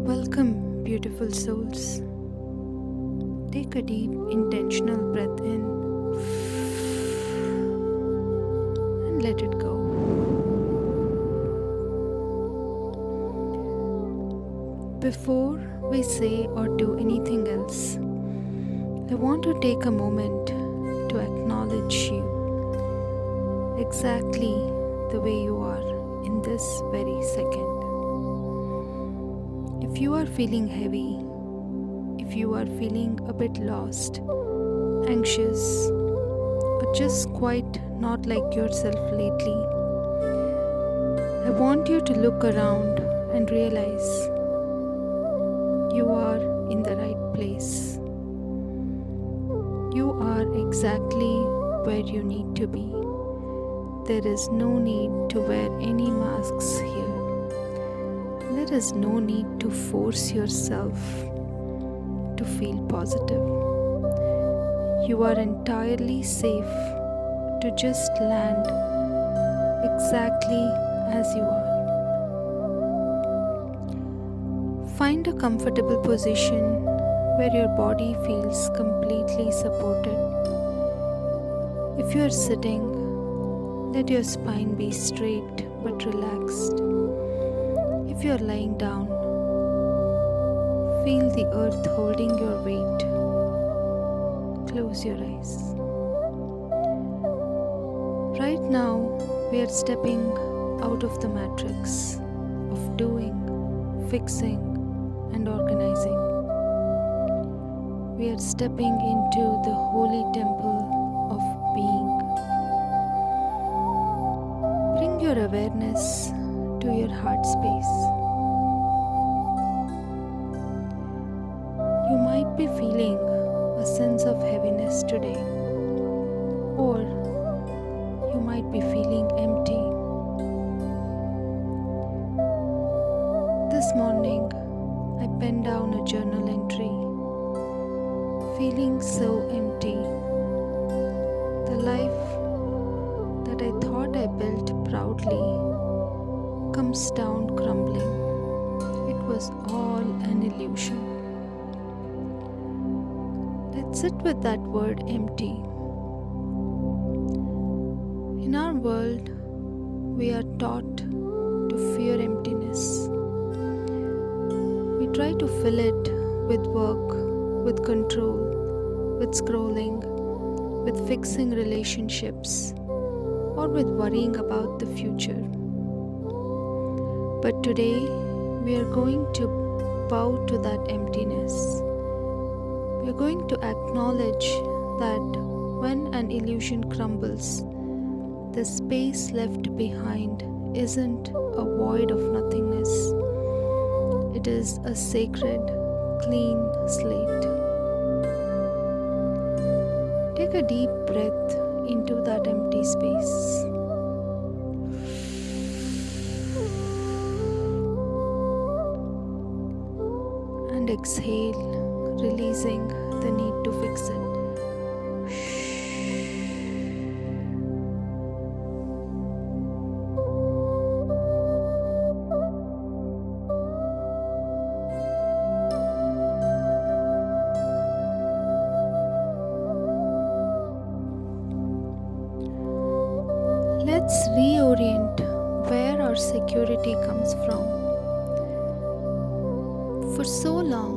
Welcome, beautiful souls. Take a deep, intentional breath in and let it go. Before we say or do anything else, I want to take a moment to acknowledge you exactly the way you are in this very second. If you are feeling heavy, if you are feeling a bit lost, anxious, or just quite not like yourself lately, I want you to look around and realize you are in the right place. You are exactly where you need to be. There is no need to wear any masks here. There is no need to force yourself to feel positive. You are entirely safe to just land exactly as you are. Find a comfortable position where your body feels completely supported. If you are sitting, let your spine be straight but relaxed. If you are lying down, feel the earth holding your weight. Close your eyes. Right now, we are stepping out of the matrix of doing, fixing, and organizing. We are stepping into the holy temple of being. Bring your awareness to your heart space. You might be feeling a sense of heaviness today, or you might be feeling empty. This morning, I penned down a journal entry, feeling so empty. The life that I thought I built proudly comes down crumbling. It was all an illusion. Let's sit with that word empty. In our world, we are taught to fear emptiness. We try to fill it with work, with control, with scrolling, with fixing relationships, or with worrying about the future. But today, we are going to bow to that emptiness. We are going to acknowledge that when an illusion crumbles, the space left behind isn't a void of nothingness. It is a sacred, clean slate. Take a deep breath into that empty space. And exhale, releasing the need to fix it. Let's reorient where our security comes from. For so long,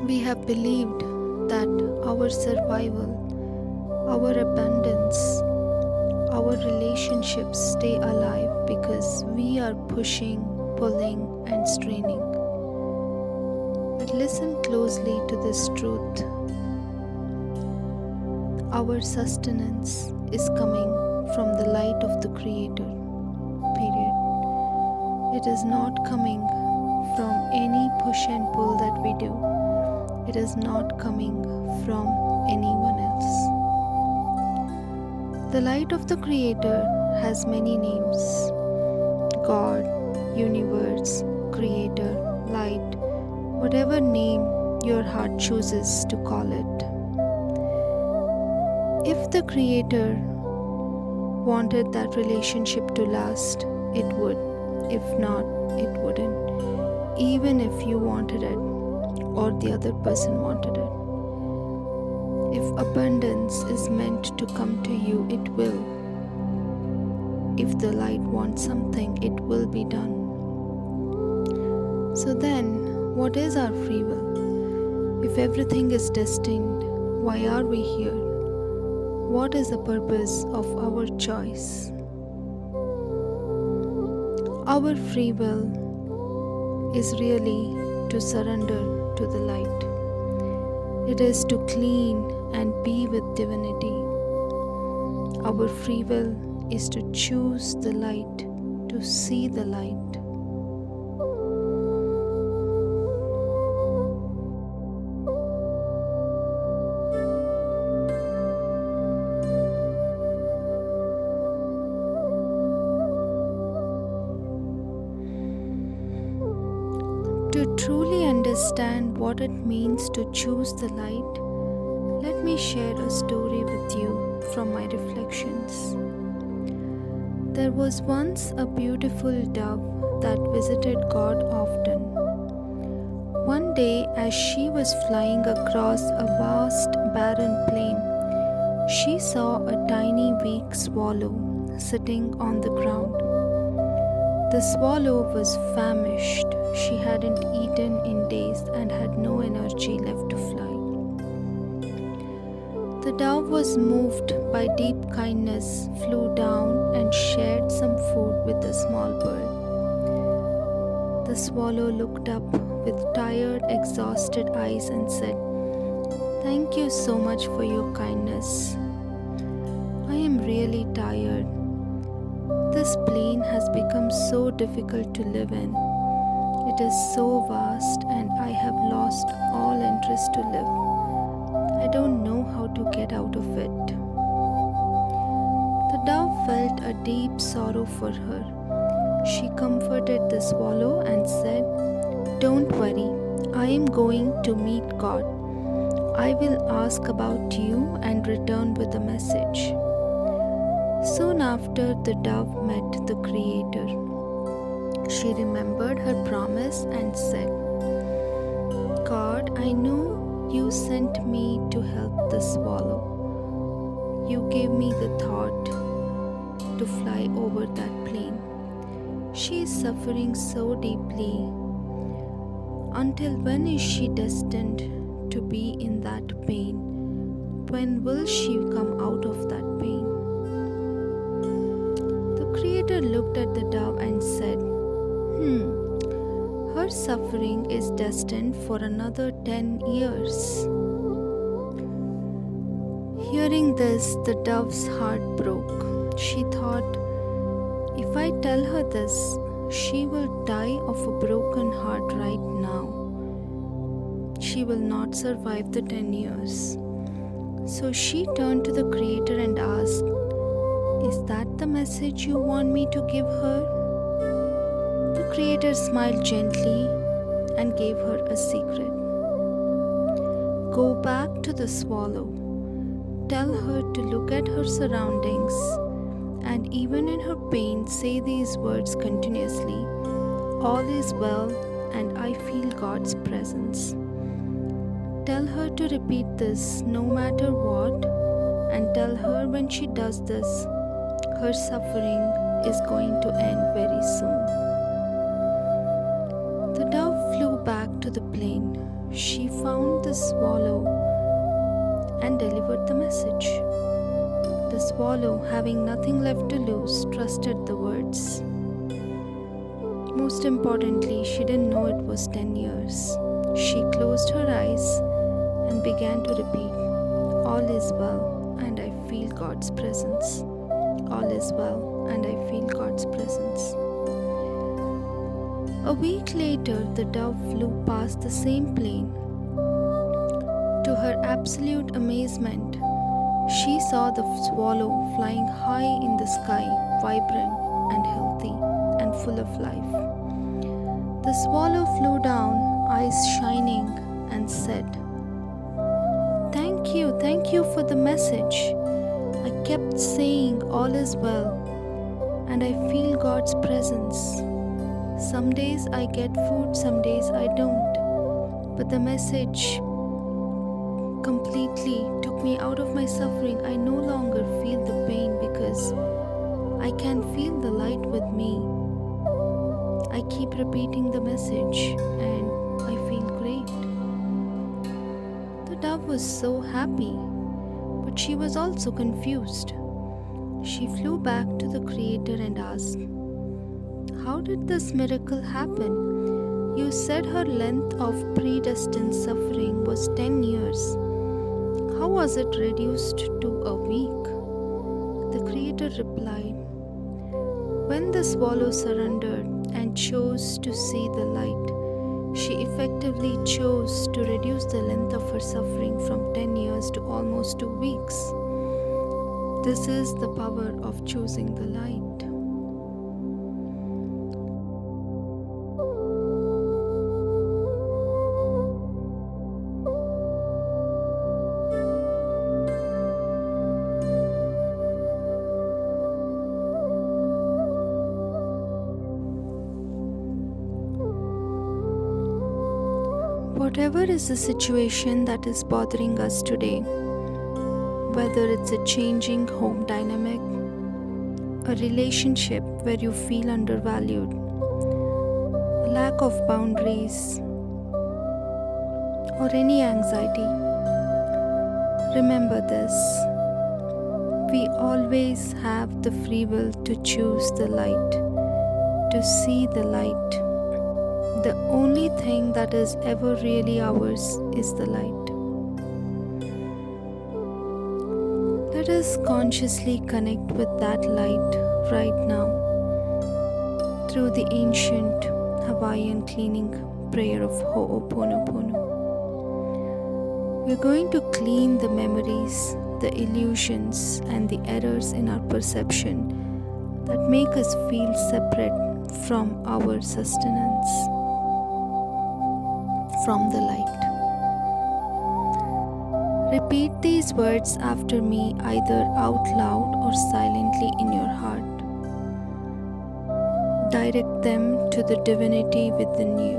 we have believed that our survival, our abundance, our relationships stay alive because we are pushing, pulling, and straining. But listen closely to this truth. Our sustenance is coming from the light of the Creator. Period. It is not coming from any push and pull that we do. It is not coming from anyone else. The light of the Creator has many names: God, Universe, Creator, Light, whatever name your heart chooses to call it. If the Creator wanted that relationship to last, it would. If not, it wouldn't. even if you wanted it or the other person wanted it. If abundance is meant to come to you, it will. If the light wants something, it will be done. So then, what is our free will? If everything is destined, why are we here? What is the purpose of our choice? Our free will is really to surrender to the light. It is to clean and be with divinity. Our free will is to choose the light, to see the light. To truly understand what it means to choose the light, let me share a story with you from my reflections. There was once a beautiful dove that visited God often. One day, as she was flying across a vast barren plain, she saw a tiny weak swallow sitting on the ground. The swallow was famished. She hadn't eaten in days and had no energy left to fly. The dove was moved by deep kindness, flew down and shared some food with the small bird. The swallow looked up with tired, exhausted eyes and said, "Thank you so much for your kindness. I am really tired. This plain has become so difficult to live in. It is so vast and I have lost all interest to live. I don't know how to get out of it." The dove felt a deep sorrow for her. She comforted the swallow and said, "Don't worry, I am going to meet God. I will ask about you and return with a message." Soon after, the dove met the Creator. She remembered her promise and said, "God, I know you sent me to help the swallow. You gave me the thought to fly over that plain. She is suffering so deeply. Until when is she destined to be in that pain? When will she come out of that pain?" The Creator looked at the dove and said, Her suffering is destined for another 10 years. Hearing this, the dove's heart broke. She thought, if I tell her this, she will die of a broken heart right now. She will not survive the 10 years. So she turned to the Creator and asked, "Is that the message you want me to give her?" The Creator smiled gently and gave her a secret. "Go back to the swallow. Tell her to look at her surroundings and even in her pain say these words continuously. All is well and I feel God's presence." Tell her to repeat this no matter what, and tell her when she does this, her suffering is going to end very soon. The dove flew back to the plain. She found the swallow and delivered the message. The swallow, having nothing left to lose, trusted the words. Most importantly, she didn't know it was 10 years. She closed her eyes and began to repeat, "All is well and I feel God's presence. All is well and I feel God's presence." A week later, the dove flew past the same plain. To her absolute amazement, she saw the swallow flying high in the sky, vibrant and healthy and full of life. The swallow flew down, eyes shining, and said, Thank you for the message. I kept saying all is well, and I feel God's presence. Some days I get food, some days I don't. But the message completely took me out of my suffering. I no longer feel the pain because I can feel the light with me. I keep repeating the message and I feel great. The dove was so happy, but she was also confused. She flew back to the Creator and asked, "How did this miracle happen? You said her length of predestined suffering was 10 years. How was it reduced to a week?" The Creator replied, "When the swallow surrendered and chose to see the light, she effectively chose to reduce the length of her suffering from 10 years to almost 2 weeks. This is the power of choosing the light." Whatever is the situation that is bothering us today, whether it's a changing home dynamic, a relationship where you feel undervalued, a lack of boundaries, or any anxiety, remember this: we always have the free will to choose the light, to see the light. The only thing that is ever really ours is the light. Let us consciously connect with that light right now through the ancient Hawaiian cleaning prayer of Ho'oponopono. We're going to clean the memories, the illusions, and the errors in our perception that make us feel separate from our sustenance, from the light. Repeat these words after me, either out loud or silently in your heart. Direct them to the divinity within you.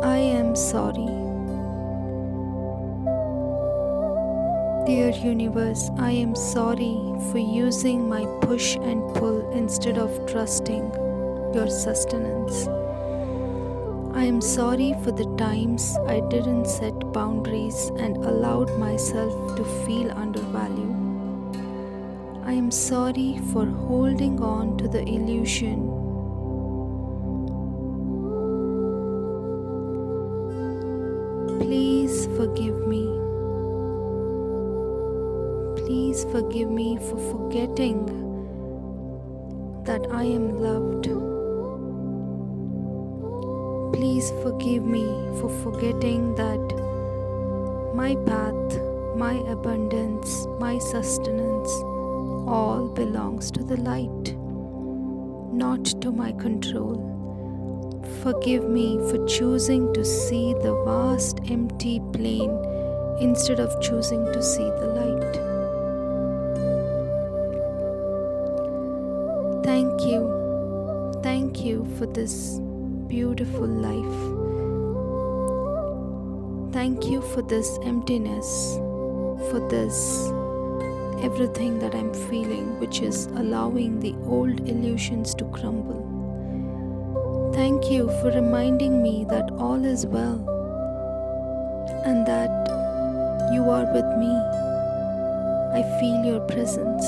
I am sorry. Dear universe, I am sorry for using my push and pull instead of trusting your sustenance. I am sorry for the times I didn't set boundaries and allowed myself to feel undervalued. I am sorry for holding on to the illusion. Please forgive me. Please forgive me for forgetting that I am loved. Please forgive me for forgetting that my path, my abundance, my sustenance all belongs to the light, not to my control. Forgive me for choosing to see the vast empty plain instead of choosing to see the light. Thank you. Thank you for this beautiful life. Thank you for this emptiness, for this everything that I'm feeling, which is allowing the old illusions to crumble. Thank you for reminding me that all is well and that you are with me. I feel your presence.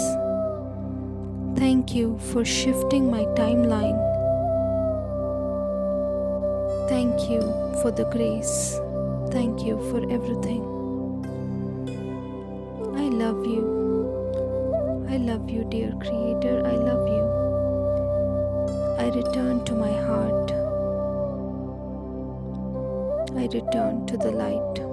Thank you for shifting my timeline. Thank you for the grace. Thank you for everything. I love you. I love you, dear Creator. I love you. I return to my heart. I return to the light.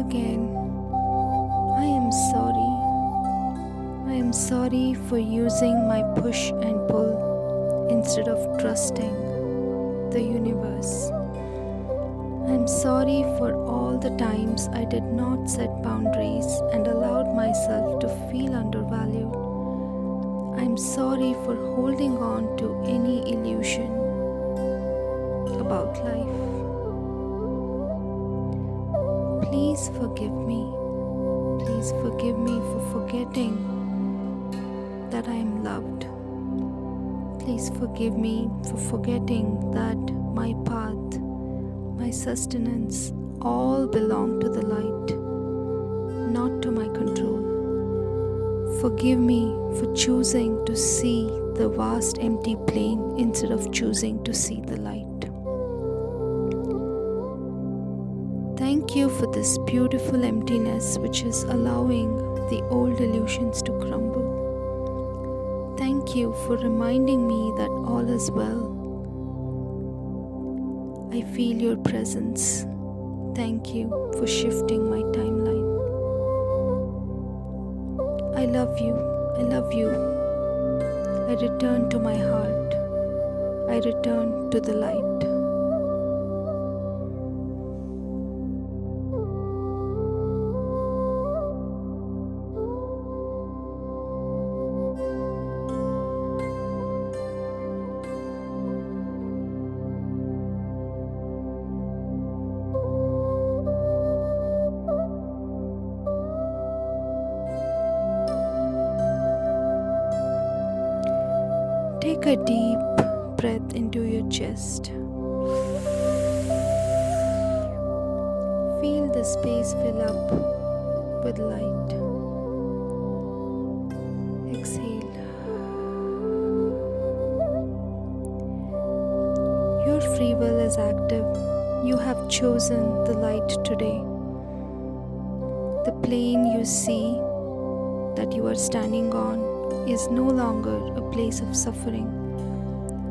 Again, I am sorry. sorry for using my push and pull instead of trusting the universe. I'm sorry for all the times I did not set boundaries and allowed myself to feel undervalued. I'm sorry for holding on to any illusion about life. Please forgive me. Please forgive me for forgetting that I am loved. Please forgive me for forgetting that my path, my sustenance, all belong to the light, not to my control. Forgive me for choosing to see the vast empty plain instead of choosing to see the light. Thank you for this beautiful emptiness which is allowing the old illusions to crumble. Thank you for reminding me that all is well. I feel your presence. Thank you for shifting my timeline. I love you. I love you. I return to my heart. I return to the light. Take a deep breath into your chest. Feel the space fill up with light. Exhale. Your free will is active. You have chosen the light today. The plane you see that you are standing on is no longer a place of suffering.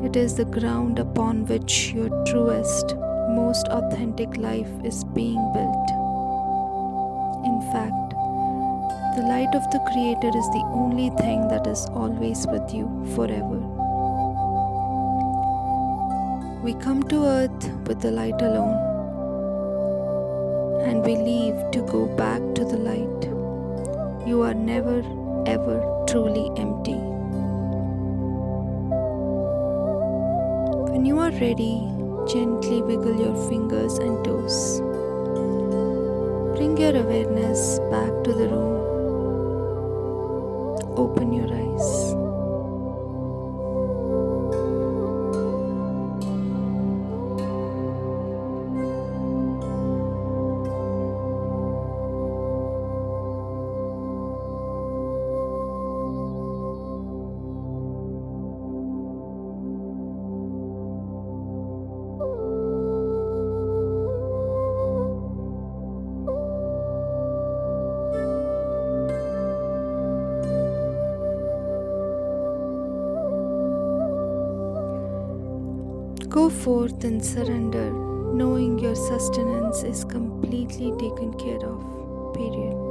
It is the ground upon which your truest, most authentic life is being built. In fact, the light of the Creator is the only thing that is always with you forever. We come to earth with the light alone, and we leave to go back to the light. You are never ever truly empty. When you are ready, gently wiggle your fingers and toes. Bring your awareness back to the room. Open your eyes. Go forth and surrender, knowing your sustenance is completely taken care of. Period.